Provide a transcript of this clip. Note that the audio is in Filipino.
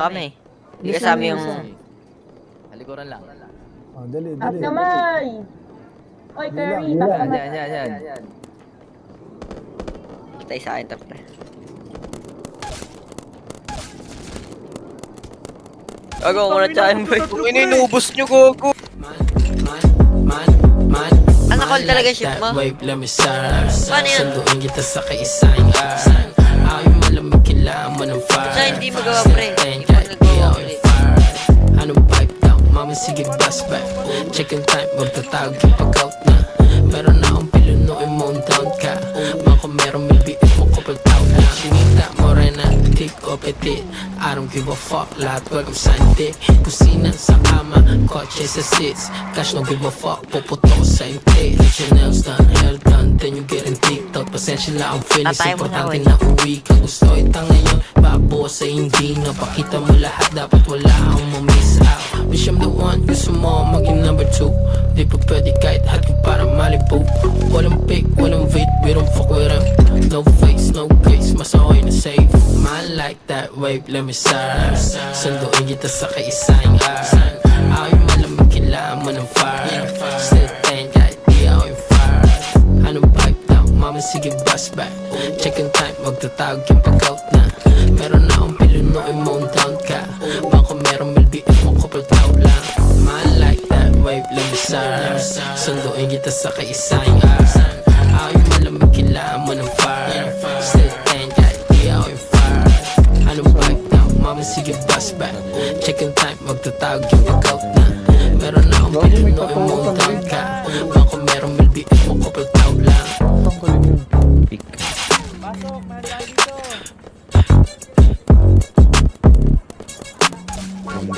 Kami. Hindi kasama yung... Halikuran lang. Oh, dali, At dali. kamay! Oy, Curry, taas Yan, kamay. yan. Patay sa akin, tapos. Gago, muna tsahin boy. Kung inubos nyo, gogo. Ano call talaga ship mo? Paano yun? Sanduin kita sa kaisang ayaw malamig, kailangan mo ng fire. Sa hindi magawa pre. Hindi mo nagawa pre. Anong pipe down? Mama sige bus back. Checking time, magtatawag yung pag-out na. Meron na akong pilunuin mo ang down ka. Mga meron may biit mo kapag tao na. Sinita mo rin na tick o petit. I don't give a fuck, lahat welcome sa hindi. Kusina sa kama, kotse sa seats. Cash no give a fuck, puputo ko sa inte. Let your nails done, hair done, then you getting ticked out. Pasensya lang ang feelings, Tatay mo na, importante wey. na uwi ka. Gusto ita ngayon, babo sa hindi. Napakita mo lahat, dapat wala akong ma-miss out. Wish I'm the one, gusto mo maging number 2. Di pa pwede kahit hati para Malibu. Walang pick, walang vape, we don't fuck with them. No face, no case, mas okay na safe. Man like that wave, let me serve. Sunduin kita sa kaisang ayaw malamig, kailangan mo ng fire. Still thank kahit di ako yung fire. Anong pipe down, mama sige bus back. Checking time, magtatawag yung pag-out na. Meron na akong pilunuin mo ang down ka. Baka meron malbiit mo kapal tao lang. Man like that wave, let me serve. Sunduin kita sa kaisang ayaw malamig, kailangan mo ng fire. Still thank kahit di ako yung fire. Anong pipe down, mama sige bus back. Checking time, magtatawag yung pag-out na. Meron na akong pilunuin mo ang down ka. Baka meron malbiit mo kapal tao lang. Tangkulin yun. Pasok, mahal dito. Ano,